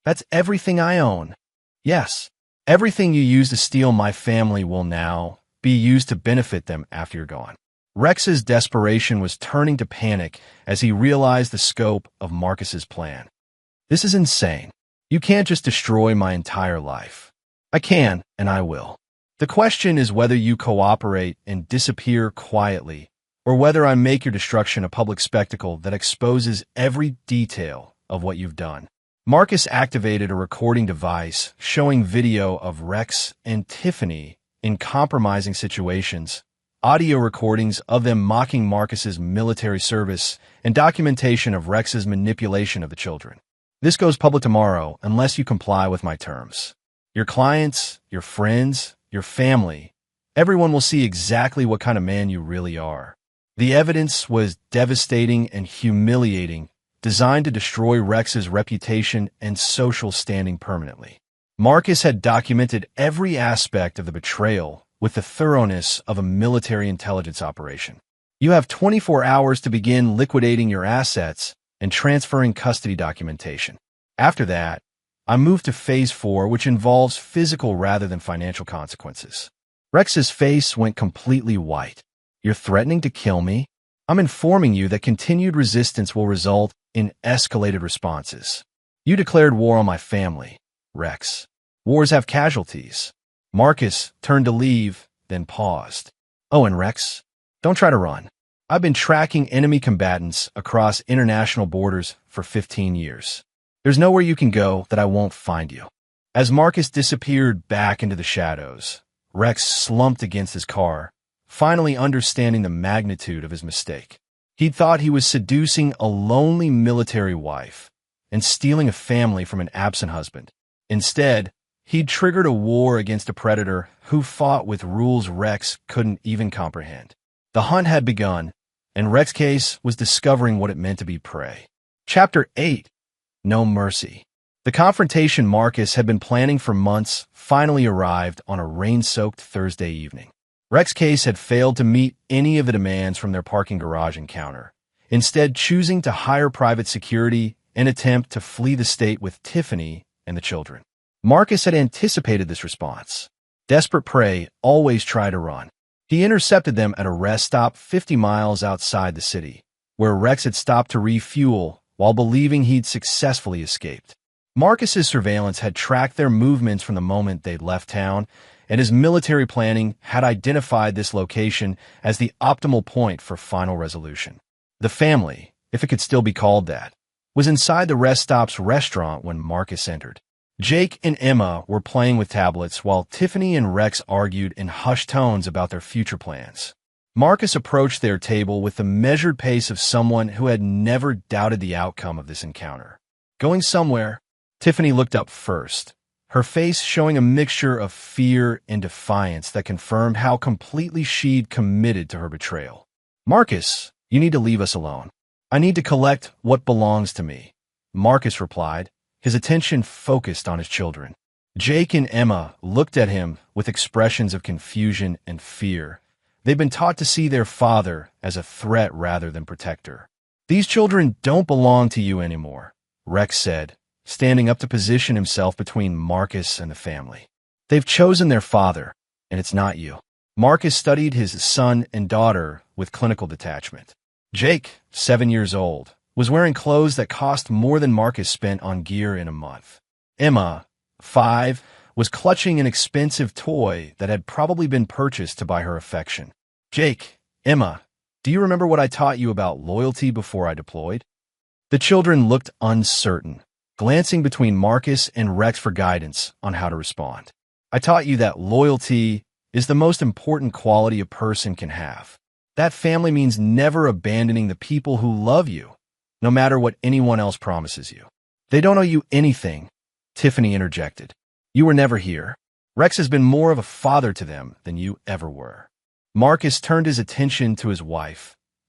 That's everything I own. Yes, everything you used to steal my family will now be used to benefit them after you're gone. Rex's desperation was turning to panic as he realized the scope of Marcus's plan. This is insane. You can't just destroy my entire life. I can, and I will. The question is whether you cooperate and disappear quietly, or whether I make your destruction a public spectacle that exposes every detail of what you've done. Marcus activated a recording device showing video of Rex and Tiffany in compromising situations, audio recordings of them mocking Marcus's military service, and documentation of Rex's manipulation of the children. This goes public tomorrow unless you comply with my terms. Your clients, your friends, your family, everyone will see exactly what kind of man you really are. The evidence was devastating and humiliating, designed to destroy Rex's reputation and social standing permanently. Marcus had documented every aspect of the betrayal with the thoroughness of a military intelligence operation. You have 24 hours to begin liquidating your assets and transferring custody documentation. After that, I move to Phase 4, which involves physical rather than financial consequences. Rex's face went completely white. You're threatening to kill me? I'm informing you that continued resistance will result in escalated responses. You declared war on my family, Rex. Wars have casualties. Marcus turned to leave, then paused. Oh, and Rex, don't try to run. I've been tracking enemy combatants across international borders for 15 years. There's nowhere you can go that I won't find you. As Marcus disappeared back into the shadows, Rex slumped against his car, finally understanding the magnitude of his mistake. He'd thought he was seducing a lonely military wife and stealing a family from an absent husband. Instead, He'd triggered a war against a predator who fought with rules Rex couldn't even comprehend. The hunt had begun, and Rex Case was discovering what it meant to be prey. Chapter 8. No Mercy. The confrontation Marcus had been planning for months finally arrived on a rain-soaked Thursday evening. Rex Case had failed to meet any of the demands from their parking garage encounter, instead choosing to hire private security and attempt to flee the state with Tiffany and the children. Marcus had anticipated this response. Desperate prey always try to run. He intercepted them at a rest stop 50 miles outside the city, where Rex had stopped to refuel while believing he'd successfully escaped. Marcus's surveillance had tracked their movements from the moment they'd left town, and his military planning had identified this location as the optimal point for final resolution. The family, if it could still be called that, was inside the rest stop's restaurant when Marcus entered. Jake and Emma were playing with tablets while Tiffany and Rex argued in hushed tones about their future plans. Marcus approached their table with the measured pace of someone who had never doubted the outcome of this encounter. Going somewhere, Tiffany looked up first, her face showing a mixture of fear and defiance that confirmed how completely she'd committed to her betrayal. "Marcus, you need to leave us alone. I need to collect what belongs to me," Marcus replied, his attention focused on his children. Jake and Emma looked at him with expressions of confusion and fear. They'd been taught to see their father as a threat rather than protector. "These children don't belong to you anymore," Rex said, standing up to position himself between Marcus and the family. "They've chosen their father, and it's not you." Marcus studied his son and daughter with clinical detachment. Jake, 7 years old, was wearing clothes that cost more than Marcus spent on gear in a month. Emma, 5, was clutching an expensive toy that had probably been purchased to buy her affection. "Jake, Emma, do you remember what I taught you about loyalty before I deployed?" The children looked uncertain, glancing between Marcus and Rex for guidance on how to respond. "I taught you that loyalty is the most important quality a person can have. That family means never abandoning the people who love you, no matter what anyone else promises you." "They don't owe you anything," Tiffany interjected. "You were never here. Rex has been more of a father to them than you ever were." Marcus turned his attention to his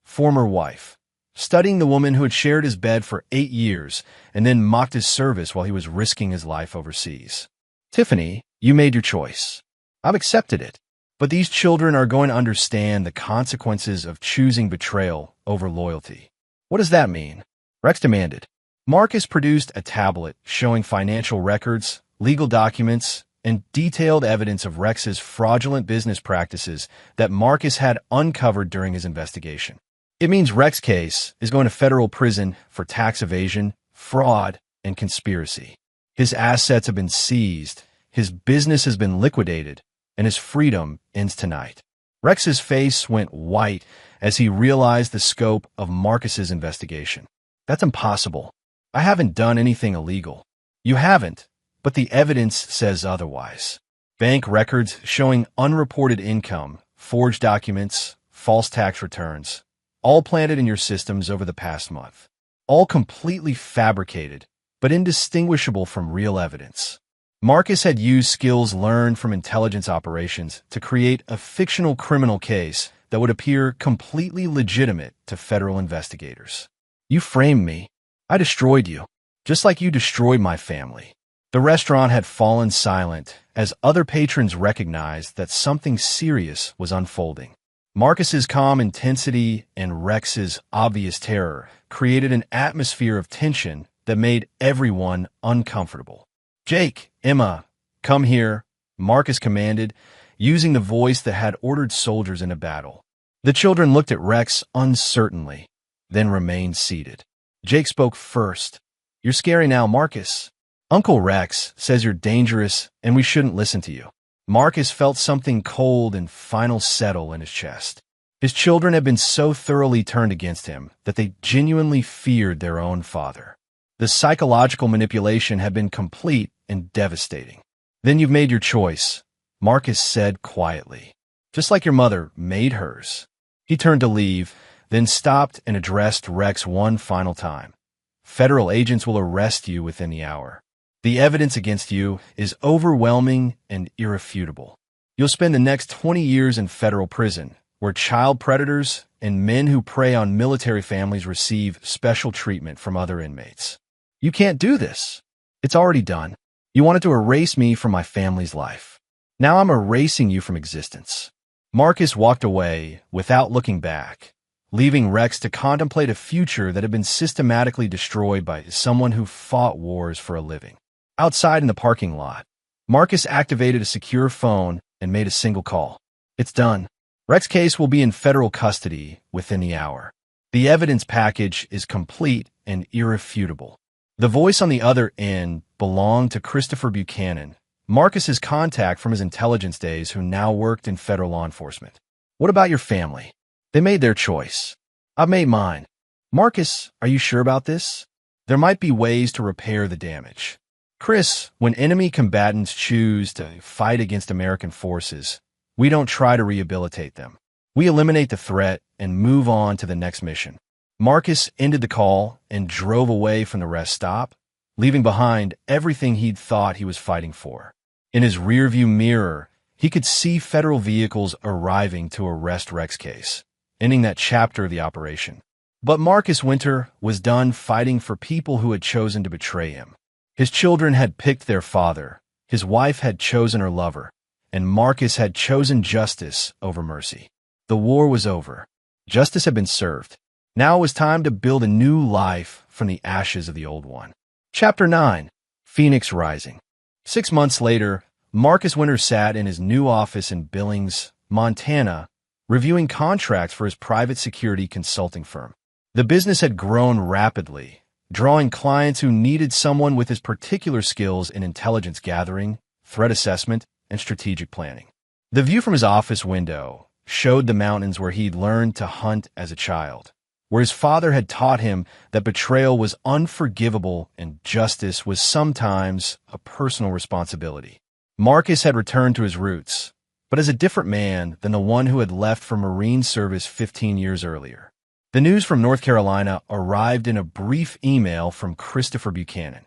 former wife, studying the woman who had shared his bed for 8 years and then mocked his service while he was risking his life overseas. "Tiffany, you made your choice. I've accepted it. But these children are going to understand the consequences of choosing betrayal over loyalty." "What does that mean?" Rex demanded. Marcus produced a tablet showing financial records, legal documents, and detailed evidence of Rex's fraudulent business practices that Marcus had uncovered during his investigation. "It means Rex Case is going to federal prison for tax evasion, fraud, and conspiracy. His assets have been seized, his business has been liquidated, and his freedom ends tonight." Rex's face went white as he realized the scope of Marcus's investigation. "That's impossible. I haven't done anything illegal." "You haven't, but the evidence says otherwise. Bank records showing unreported income, forged documents, false tax returns, all planted in your systems over the past month. All completely fabricated, but indistinguishable from real evidence." Marcus had used skills learned from intelligence operations to create a fictional criminal case that would appear completely legitimate to federal investigators. "You framed me. I destroyed you, just like you destroyed my family." The restaurant had fallen silent as other patrons recognized that something serious was unfolding. Marcus's calm intensity and Rex's obvious terror created an atmosphere of tension that made everyone uncomfortable. "Jake, Emma, come here," Marcus commanded, using the voice that had ordered soldiers into battle. The children looked at Rex uncertainly, then remained seated. Jake spoke first. "You're scary now, Marcus. Uncle Rex says you're dangerous and we shouldn't listen to you." Marcus felt something cold and final settle in his chest. His children had been so thoroughly turned against him that they genuinely feared their own father. The psychological manipulation had been complete and devastating. "Then you've made your choice," Marcus said quietly. "Just like your mother made hers." He turned to leave, then stopped and addressed Rex one final time. "Federal agents will arrest you within the hour." The evidence against you is overwhelming and irrefutable. You'll spend the next 20 years in federal prison, where child predators and men who prey on military families receive special treatment from other inmates. You can't do this. It's already done. You wanted to erase me from my family's life. Now I'm erasing you from existence. Marcus walked away without looking back, leaving Rex to contemplate a future that had been systematically destroyed by someone who fought wars for a living. Outside in the parking lot, Marcus activated a secure phone and made a single call. It's done. Rex's case will be in federal custody within the hour. The evidence package is complete and irrefutable. The voice on the other end belonged to Christopher Buchanan, Marcus's contact from his intelligence days who now worked in federal law enforcement. What about your family? They made their choice. I've made mine. Marcus, are you sure about this? There might be ways to repair the damage. Chris, when enemy combatants choose to fight against American forces, we don't try to rehabilitate them. We eliminate the threat and move on to the next mission. Marcus ended the call and drove away from the rest stop, leaving behind everything he'd thought he was fighting for. In his rearview mirror, he could see federal vehicles arriving to arrest Rex's case, ending that chapter of the operation. But Marcus Winter was done fighting for people who had chosen to betray him. His children had picked their father, his wife had chosen her lover, and Marcus had chosen justice over mercy. The war was over. Justice had been served. Now it was time to build a new life from the ashes of the old one. Chapter 9. Phoenix Rising. 6 months later, Marcus Winter sat in his new office in Billings, Montana, reviewing contracts for his private security consulting firm. The business had grown rapidly, drawing clients who needed someone with his particular skills in intelligence gathering, threat assessment, and strategic planning. The view from his office window showed the mountains where he'd learned to hunt as a child, where his father had taught him that betrayal was unforgivable and justice was sometimes a personal responsibility. Marcus had returned to his roots, but as a different man than the one who had left for Marine service 15 years earlier. The news from North Carolina arrived in a brief email from Christopher Buchanan.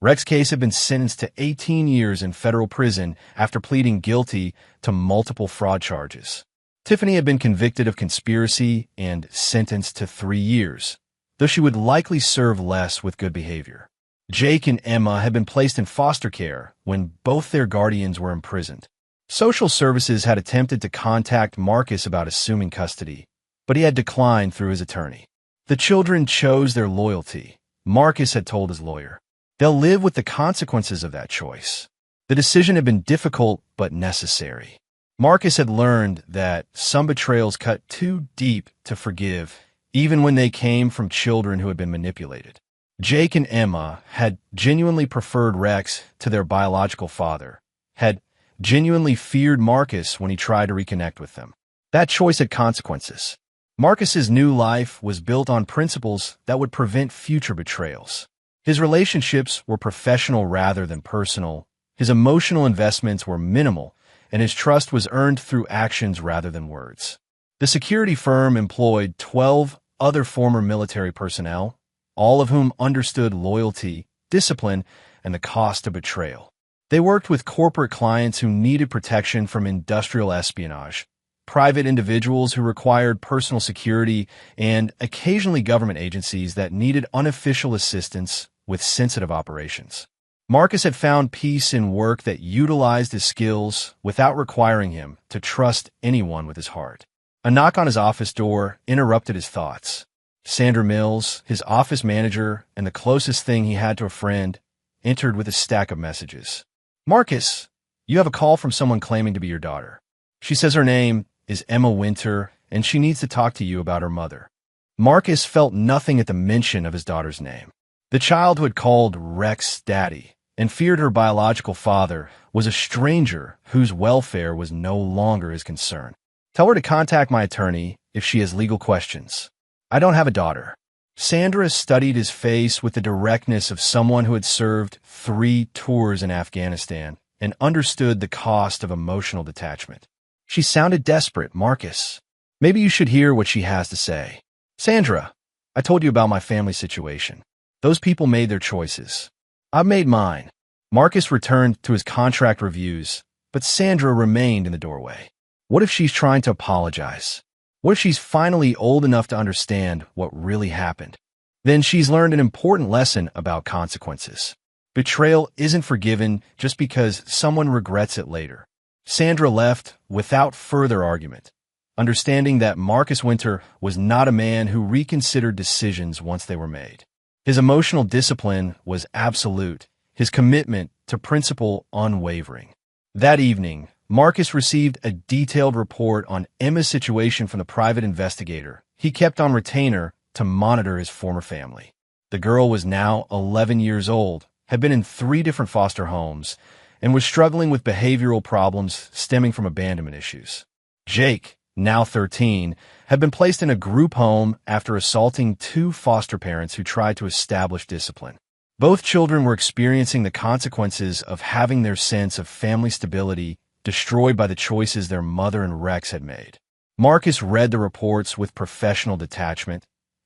Rex's case had been sentenced to 18 years in federal prison after pleading guilty to multiple fraud charges. Tiffany had been convicted of conspiracy and sentenced to 3 years, though she would likely serve less with good behavior. Jake and Emma had been placed in foster care when both their guardians were imprisoned. Social services had attempted to contact Marcus about assuming custody, but he had declined through his attorney. The children chose their loyalty, Marcus had told his lawyer. They'll live with the consequences of that choice. The decision had been difficult but necessary. Marcus had learned that some betrayals cut too deep to forgive, even when they came from children who had been manipulated. Jake and Emma had genuinely preferred Rex to their biological father, had genuinely feared Marcus when he tried to reconnect with them. That choice had consequences. Marcus's new life was built on principles that would prevent future betrayals. His relationships were professional rather than personal, his emotional investments were minimal, and his trust was earned through actions rather than words. The security firm employed 12 other former military personnel, all of whom understood loyalty, discipline, and the cost of betrayal. They worked with corporate clients who needed protection from industrial espionage, private individuals who required personal security, and occasionally government agencies that needed unofficial assistance with sensitive operations. Marcus had found peace in work that utilized his skills without requiring him to trust anyone with his heart. A knock on his office door interrupted his thoughts. Sandra Mills, his office manager and the closest thing he had to a friend, entered with a stack of messages. "Marcus, you have a call from someone claiming to be your daughter. She says her name is Emma Winter, and she needs to talk to you about her mother." Marcus felt nothing at the mention of his daughter's name. The child who had called Rex daddy and feared her biological father was a stranger whose welfare was no longer his concern. "Tell her to contact my attorney if she has legal questions. I don't have a daughter." Sandra studied his face with the directness of someone who had served 3 tours in Afghanistan and understood the cost of emotional detachment. She sounded desperate. "Marcus, maybe you should hear what she has to say." "Sandra, I told you about my family situation. Those people made their choices. I've made mine. Marcus returned to his contract reviews, but Sandra remained in the doorway. What if she's trying to apologize? What if she's finally old enough to understand what really happened? Then she's learned an important lesson about consequences. Betrayal isn't forgiven just because someone regrets it later. Sandra left without further argument, understanding that Marcus Winter was not a man who reconsidered decisions once they were made. His emotional discipline was absolute, his commitment to principle unwavering. That evening, Marcus received a detailed report on Emma's situation from the private investigator he kept on retainer to monitor his former family. The girl was now 11 years old, had been in 3 different foster homes, and was struggling with behavioral problems stemming from abandonment issues. Jake, now 13, had been placed in a group home after assaulting 2 foster parents who tried to establish discipline. Both children were experiencing the consequences of having their sense of family stability destroyed by the choices their mother and Rex had made. Marcus read the reports with professional detachment,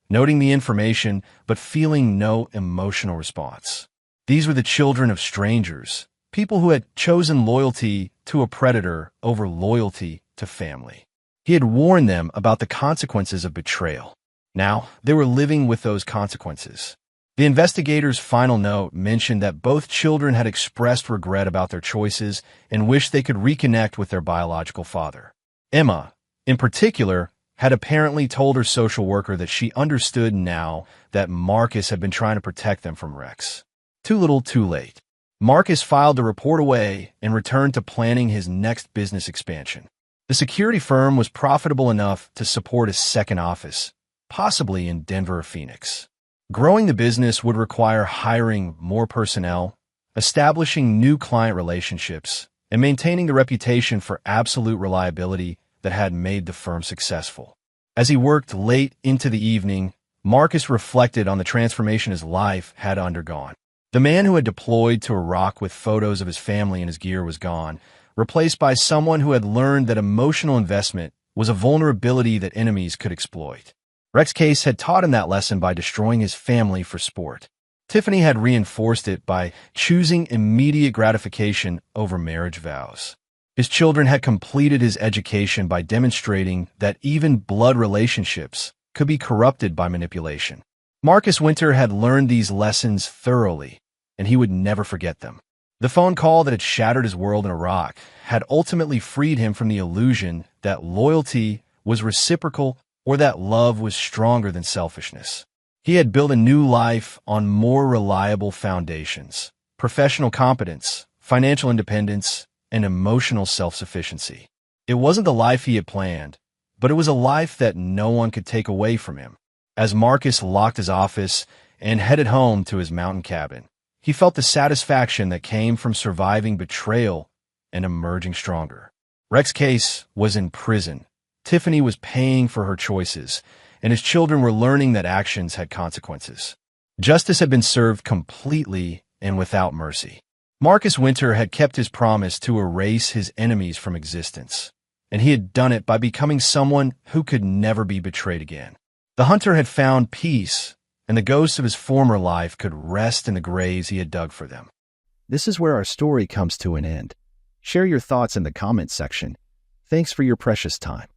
noting the information but feeling no emotional response. These were the children of strangers, people who had chosen loyalty to a predator over loyalty to family. He had warned them about the consequences of betrayal. Now, they were living with those consequences. The investigator's final note mentioned that both children had expressed regret about their choices and wished they could reconnect with their biological father. Emma, in particular, had apparently told her social worker that she understood now that Marcus had been trying to protect them from Rex. Too little, too late. Marcus filed the report away and returned to planning his next business expansion. The security firm was profitable enough to support a second office, possibly in Denver or Phoenix. Growing the business would require hiring more personnel, establishing new client relationships, and maintaining the reputation for absolute reliability that had made the firm successful. As he worked late into the evening, Marcus reflected on the transformation his life had undergone. The man who had deployed to Iraq with photos of his family and his gear was gone, replaced by someone who had learned that emotional investment was a vulnerability that enemies could exploit. Rex Case had taught him that lesson by destroying his family for sport. Tiffany had reinforced it by choosing immediate gratification over marriage vows. His children had completed his education by demonstrating that even blood relationships could be corrupted by manipulation. Marcus Winter had learned these lessons thoroughly, and he would never forget them. The phone call that had shattered his world in Iraq had ultimately freed him from the illusion that loyalty was reciprocal or that love was stronger than selfishness. He had built a new life on more reliable foundations: professional competence, financial independence, and emotional self-sufficiency. It wasn't the life he had planned, but it was a life that no one could take away from him. As Marcus locked his office and headed home to his mountain cabin, he felt the satisfaction that came from surviving betrayal and emerging stronger. Rex Case was in prison. Tiffany was paying for her choices, and his children were learning that actions had consequences. Justice had been served completely and without mercy. Marcus Winter had kept his promise to erase his enemies from existence, and he had done it by becoming someone who could never be betrayed again. The hunter had found peace, and the ghosts of his former life could rest in the graves he had dug for them. This is where our story comes to an end. Share your thoughts in the comments section. Thanks for your precious time.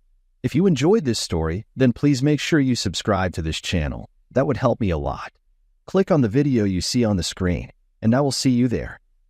If you enjoyed this story, then please make sure you subscribe to this channel. That would help me a lot. Click on the video you see on the screen, and I will see you there.